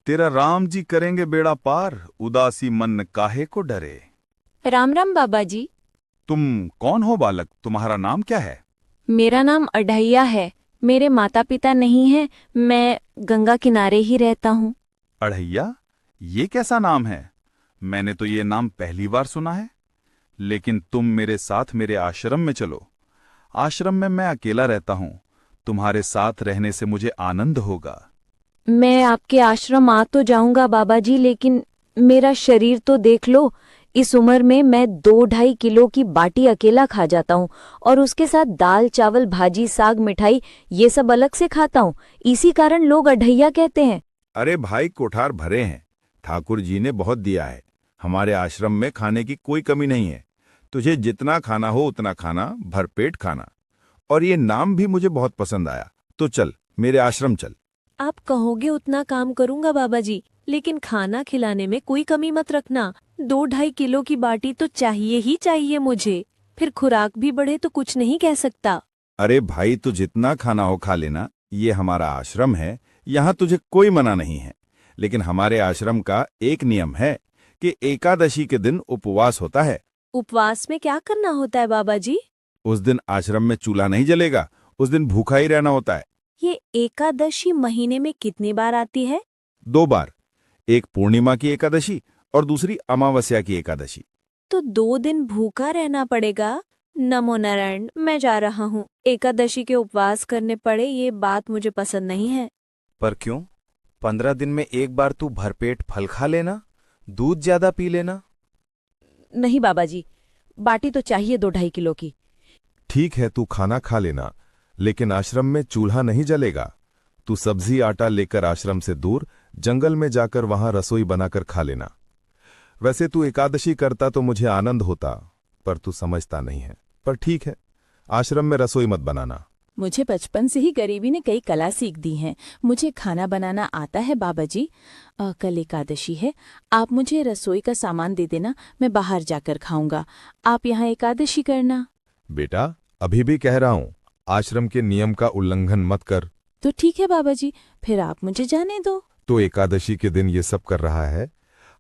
तेरा राम जी करेंगे बेड़ा पार, उदासी मन काहे को डरे। राम राम बाबा जी। तुम कौन हो बालक, तुम्हारा नाम क्या है? मेरा नाम अढ़ैया है। मेरे माता पिता नहीं हैं। मैं गंगा किनारे ही रहता हूँ। अढ़ैया, ये कैसा नाम है? मैंने तो ये नाम पहली बार सुना है। लेकिन तुम मेरे साथ मेरे आश्रम में चलो। आश्रम में मैं अकेला रहता हूँ, तुम्हारे साथ रहने से मुझे आनंद होगा। मैं आपके आश्रम आ तो जाऊंगा बाबा जी, लेकिन मेरा शरीर तो देख लो। इस उम्र में मैं 2-2.5 किलो की बाटी अकेला खा जाता हूँ, और उसके साथ दाल चावल भाजी साग मिठाई ये सब अलग से खाता हूँ। इसी कारण लोग अढ़ैया कहते हैं। अरे भाई, कोठार भरे हैं। ठाकुर जी ने बहुत दिया है। हमारे आश्रम में खाने की कोई कमी नहीं है। तुझे जितना खाना हो उतना खाना, भरपेट खाना। और ये नाम भी मुझे बहुत पसंद आया। तो चल, मेरे आश्रम चल। आप कहोगे उतना काम करूंगा बाबा जी, लेकिन खाना खिलाने में कोई कमी मत रखना। 2-2.5 किलो की बाटी तो चाहिए ही चाहिए मुझे। फिर खुराक भी बढ़े तो कुछ नहीं कह सकता। अरे भाई, तू जितना खाना हो खा लेना। ये हमारा आश्रम है, यहाँ तुझे कोई मना नहीं है। लेकिन हमारे आश्रम का एक नियम है कि एकादशी के दिन उपवास होता है। उपवास में क्या करना होता है बाबा जी? उस दिन आश्रम में चूल्हा नहीं जलेगा। उस दिन भूखा ही रहना होता है। ये एकादशी महीने में कितनी बार आती है? 2 बार। एक पूर्णिमा की एकादशी और दूसरी अमावस्या की एकादशी। तो 2 दिन भूखा रहना पड़ेगा। नमो नारायण, मैं जा रहा हूँ। एकादशी के उपवास करने पड़े, ये बात मुझे पसंद नहीं है। पर क्यों? 15 दिन में एक बार तू भरपेट फल खा लेना, दूध ज्यादा पी लेना। नहीं बाबा जी, बाटी तो चाहिए 2-2.5 किलो की। ठीक है, तू खाना खा लेना, लेकिन आश्रम में चूल्हा नहीं जलेगा। तू सब्जी आटा लेकर आश्रम से दूर जंगल में जाकर वहां रसोई बनाकर खा लेना। वैसे तू एकादशी करता तो मुझे आनंद होता, पर तू समझता नहीं है। पर ठीक है, आश्रम में रसोई मत बनाना। मुझे बचपन से ही गरीबी ने कई कला सीख दी हैं। मुझे खाना बनाना आता है बाबा जी। कल एकादशी है, आप मुझे रसोई का सामान दे देना, मैं बाहर जाकर खाऊंगा। आप यहाँ एकादशी करना। बेटा, अभी भी कह रहा हूं, आश्रम के नियम का उल्लंघन मत कर। तो ठीक है बाबा जी, फिर आप मुझे जाने दो। तो एकादशी के दिन ये सब कर रहा है?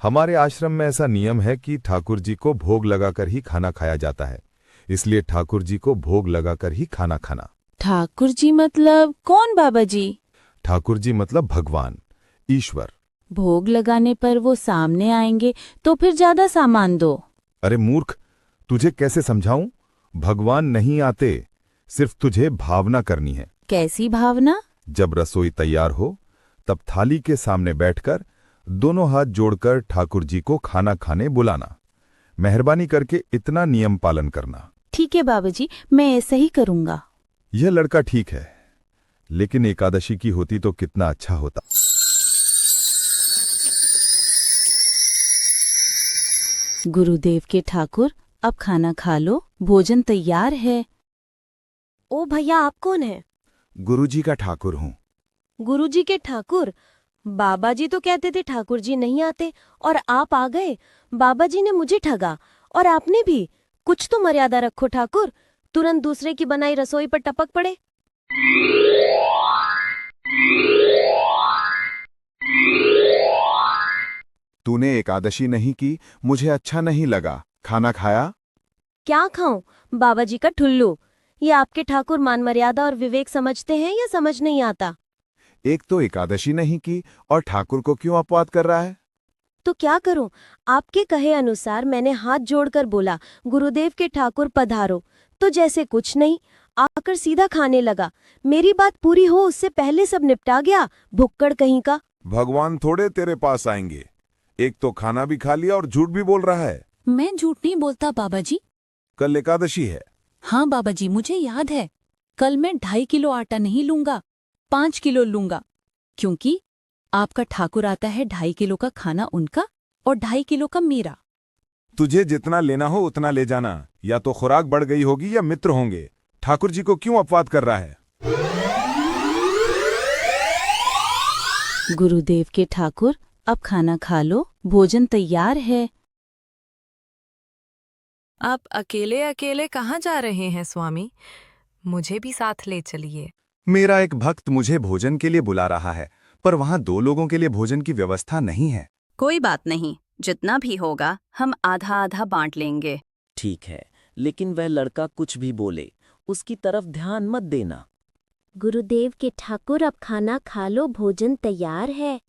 हमारे आश्रम में ऐसा नियम है कि ठाकुर जी को भोग लगाकर ही खाना खाया जाता है। इसलिए ठाकुर जी को भोग लगाकर ही खाना खाना। ठाकुर जी मतलब कौन बाबा जी? ठाकुर जी मतलब भगवान, ईश्वर। भोग लगाने पर वो सामने आएंगे, तो फिर ज्यादा सामान दो। अरे मूर्ख, तुझे कैसे समझाऊं? भगवान नहीं आते, सिर्फ तुझे भावना करनी है। कैसी भावना? जब रसोई तैयार हो, तब थाली के सामने बैठकर दोनों हाथ जोड़कर ठाकुर जी को खाना खाने बुलाना। मेहरबानी करके इतना नियम पालन करना। ठीक है बाबा जी, मैं ऐसा ही करूंगा। यह लड़का ठीक है, लेकिन एकादशी की होती तो कितना अच्छा होता। गुरुदेव के ठाकुर, अब खाना खा लो, भोजन तैयार है। ओ भैया, आप कौन है? गुरुजी का ठाकुर हूँ। गुरुजी के ठाकुर? बाबा जी तो कहते थे ठाकुर जी नहीं आते, और आप आ गए। बाबा जी ने मुझे ठगा, और आपने भी। कुछ तो मर्यादा रखो ठाकुर। तुरंत दूसरे की बनाई रसोई पर टपक पड़े। तूने एकादशी नहीं की, मुझे अच्छा नहीं लगा। खाना खाया? क्या खाऊं? बाबा जी का ठुल्लू। ये आपके ठाकुर मान मर्यादा और विवेक समझते हैं या समझ नहीं आता? एक तो एकादशी नहीं की और ठाकुर को क्यों अपवाद कर रहा है? तो क्या करूं? आपके कहे अनुसार मैंने हाथ जोड़कर बोला, गुरुदेव के ठाकुर पधारो। तो जैसे कुछ नहीं, आकर सीधा खाने लगा। मेरी बात पूरी हो उससे पहले सब निपटा गया, भुक्कड़ कहीं का। भगवान थोड़े तेरे पास आएंगे। एक तो खाना भी खा लिया और झूठ भी बोल रहा है। मैं झूठ नहीं बोलता बाबा जी। कल एकादशी है। हाँ बाबा जी, मुझे याद है। कल मैं 2.5 किलो आटा नहीं लूंगा, 5 किलो लूंगा। क्योंकि आपका ठाकुर आता है, 2.5 किलो का खाना उनका और 2.5 किलो का मेरा। तुझे जितना लेना हो उतना ले जाना। या तो खुराक बढ़ गई होगी या मित्र होंगे। ठाकुर जी को क्यों अपवाद कर रहा है? गुरुदेव के ठाकुर, अब खाना खा लो, भोजन तैयार है। आप अकेले अकेले कहाँ जा रहे हैं स्वामी? मुझे भी साथ ले चलिए। मेरा एक भक्त मुझे भोजन के लिए बुला रहा है, पर वहां 2 लोगों के लिए भोजन की व्यवस्था नहीं है। कोई बात नहीं, जितना भी होगा हम आधा आधा बांट लेंगे। ठीक है, लेकिन वह लड़का कुछ भी बोले उसकी तरफ ध्यान मत देना। गुरुदेव के ठाकुर, अब खाना खा लो, भोजन तैयार है।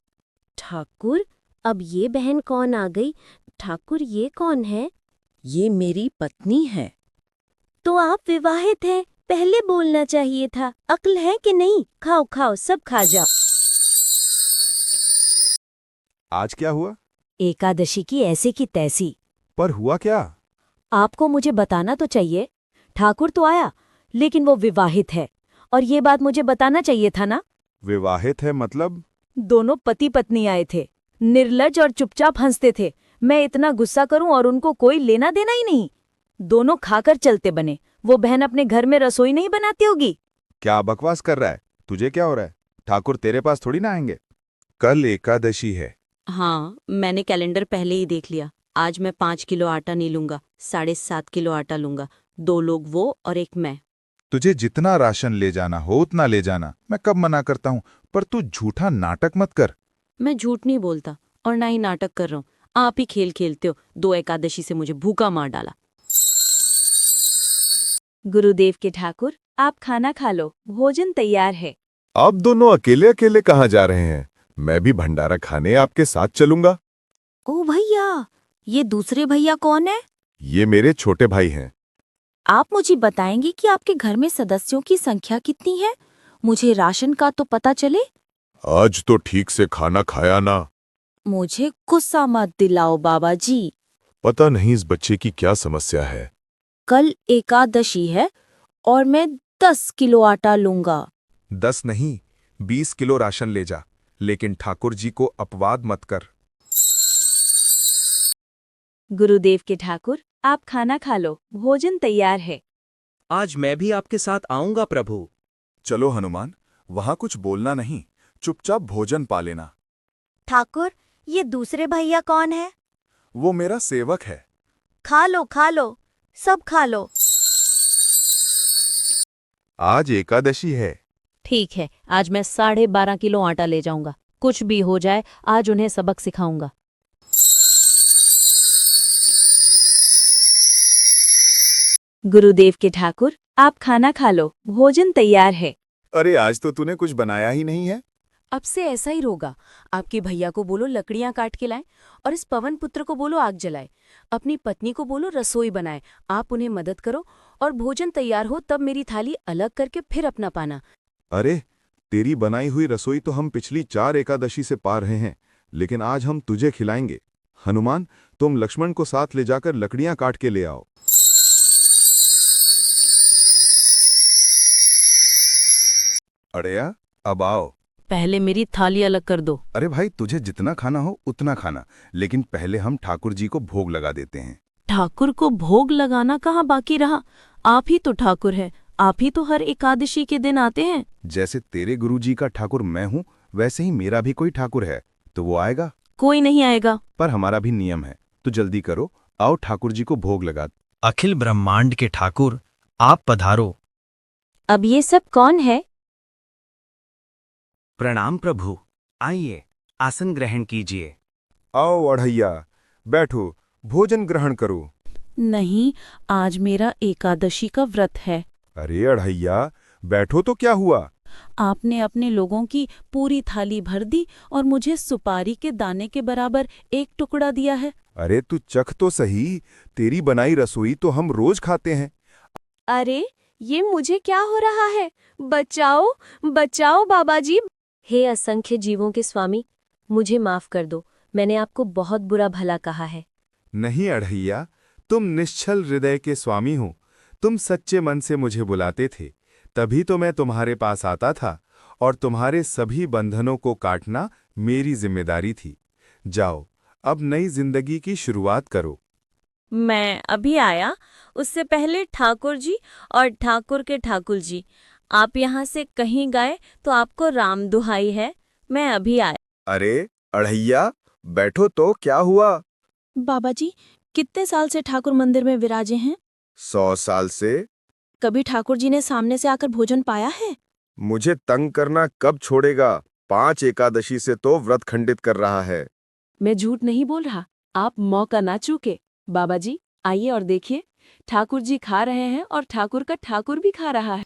ठाकुर, अब ये बहन कौन आ गई? ठाकुर, ये कौन है? ये मेरी पत्नी है। तो आप विवाहित हैं, पहले बोलना चाहिए था। अक्ल है कि नहीं? खाओ खाओ, सब खा जाओ। आज क्या हुआ? एकादशी की ऐसे की तैसी। पर हुआ क्या? आपको मुझे बताना तो चाहिए। ठाकुर तो आया, लेकिन वो विवाहित है, और ये बात मुझे बताना चाहिए था ना। विवाहित है मतलब? दोनों पति पत्नी आए थे, निर्लज और चुपचाप हंसते थे। मैं इतना गुस्सा करूं और उनको कोई लेना देना ही नहीं। दोनों खाकर चलते बने। वो बहन अपने घर में रसोई नहीं बनाती होगी। क्या बकवास कर रहा है? तुझे क्या हो रहा है? ठाकुर तेरे पास थोड़ी ना आएंगे। कल एकादशी है। हाँ, मैंने कैलेंडर पहले ही देख लिया। आज मैं 5 किलो आटा नहीं लूंगा, 7.5 किलो आटा लूंगा। 2 लोग वो और एक मैं। तुझे जितना राशन ले जाना हो उतना ले जाना, मैं कब मना करता हूँ, पर तू झूठा नाटक मत कर। मैं झूठ नहीं बोलता और ना ही नाटक कर रहा हूँ। आप ही खेल खेलते हो। 2 एकादशी से मुझे भूखा मार डाला। गुरुदेव के ठाकुर, आप खाना खा लो, भोजन तैयार है। आप दोनों अकेले अकेले कहाँ जा रहे हैं? मैं भी भंडारा खाने आपके साथ चलूंगा। ओ भैया, ये दूसरे भैया कौन है? ये मेरे छोटे भाई हैं। आप मुझे बताएंगे कि आपके घर में सदस्यों की संख्या कितनी है? मुझे राशन का तो पता चले। आज तो ठीक से खाना खाया ना। मुझे गुस्सा मत दिलाओ बाबा जी। पता नहीं इस बच्चे की क्या समस्या है। कल एकादशी है और मैं 10 किलो आटा लूंगा। 10 नहीं, 20 किलो राशन ले जा, लेकिन ठाकुर जी को अपवाद मत कर। गुरुदेव के ठाकुर, आप खाना खा लो, भोजन तैयार है। आज मैं भी आपके साथ आऊंगा प्रभु। चलो हनुमान, वहां कुछ बोलना नहीं, चुपचाप भोजन पा लेना। ठाकुर, ये दूसरे भैया कौन है? वो मेरा सेवक है। खा लो, सब खा लो। आज एकादशी है। ठीक है, आज मैं 12.5 किलो आटा ले जाऊंगा। कुछ भी हो जाए, आज उन्हें सबक सिखाऊंगा। गुरुदेव के ठाकुर, आप खाना खा लो, भोजन तैयार है। अरे आज तो तूने कुछ बनाया ही नहीं है। अब से ऐसा ही होगा। आपके भैया को बोलो लकड़ियां काट के लाएं और इस पवन पुत्र को बोलो आग जलाए। अपनी पत्नी को बोलो रसोई बनाए। आप उन्हें मदद करो और भोजन तैयार हो तब मेरी थाली अलग करके फिर अपना पाना। अरे तेरी बनाई हुई रसोई तो हम पिछली 4 एकादशी से पा रहे हैं, लेकिन आज हम तुझे खिलाएंगे। हनुमान, तुम लक्ष्मण को साथ ले जाकर लकड़ियां काट के ले आओ। अड़या, अब आओ। पहले मेरी थाली अलग कर दो। अरे भाई, तुझे जितना खाना हो उतना खाना, लेकिन पहले हम ठाकुर जी को भोग लगा देते हैं। ठाकुर को भोग लगाना कहाँ बाकी रहा? आप ही तो ठाकुर हैं। आप ही तो हर एकादशी के दिन आते हैं। जैसे तेरे गुरुजी का ठाकुर मैं हूँ, वैसे ही मेरा भी कोई ठाकुर है, तो वो आएगा। कोई नहीं आएगा। पर हमारा भी नियम है, तो जल्दी करो, आओ ठाकुर जी को भोग लगा। अखिल ब्रह्मांड के ठाकुर, आप पधारो। अब ये सब कौन है? प्रणाम प्रभु, आइए आसन ग्रहण कीजिए। आओ अढ़ैया, बैठो, भोजन ग्रहण करो। नहीं, आज मेरा एकादशी का व्रत है। अरे अढ़ैया, बैठो तो क्या हुआ? आपने अपने लोगों की पूरी थाली भर दी और मुझे सुपारी के दाने के बराबर एक टुकड़ा दिया है। अरे तू चख तो सही, तेरी बनाई रसोई तो हम रोज खाते हैं। अरे ये मुझे क्या हो रहा है? बचाओ, बचाओ बाबा जी। हे असंख्य जीवों के स्वामी, मुझे माफ कर दो। मैंने आपको बहुत बुरा भला कहा है। नहीं अढ़ैया, तुम निश्चल हृदय के स्वामी हो। तुम सच्चे मन से मुझे बुलाते थे, तभी तो मैं तुम्हारे पास आता था, और तुम्हारे सभी बंधनों को काटना मेरी जिम्मेदारी थी। जाओ, अब नई जिंदगी की शुरुआत करो। मैं अभी आया, उससे पहले ठाकुर जी और ठाकुर के ठाकुर जी, आप यहाँ से कहीं गए तो आपको राम दुहाई है। मैं अभी आया। अरे अढ़ैया, बैठो तो, क्या हुआ? बाबा जी, कितने साल से ठाकुर मंदिर में विराजे हैं? 100 साल से। कभी ठाकुर जी ने सामने से आकर भोजन पाया है? मुझे तंग करना कब छोड़ेगा? 5 एकादशी से तो व्रत खंडित कर रहा है। मैं झूठ नहीं बोल रहा, आप मौका ना चूके। बाबा जी आइए और देखिए, ठाकुर जी खा रहे हैं और ठाकुर का ठाकुर भी खा रहा है।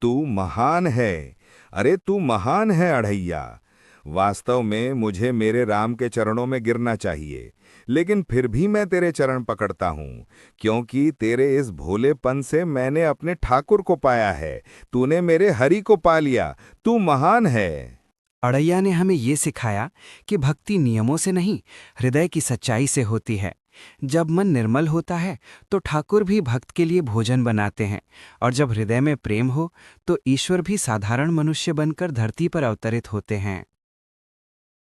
तू महान है, अरे तू महान है अढ़ैया। वास्तव में मुझे मेरे राम के चरणों में गिरना चाहिए, लेकिन फिर भी मैं तेरे चरण पकड़ता हूँ, क्योंकि तेरे इस भोलेपन से मैंने अपने ठाकुर को पाया है। तूने मेरे हरि को पा लिया। तू महान है। अड़ैया ने हमें ये सिखाया कि भक्ति नियमों से नहीं, हृदय की सच्चाई से होती है। जब मन निर्मल होता है तो ठाकुर भी भक्त के लिए भोजन बनाते हैं, और जब हृदय में प्रेम हो तो ईश्वर भी साधारण मनुष्य बनकर धरती पर अवतरित होते हैं।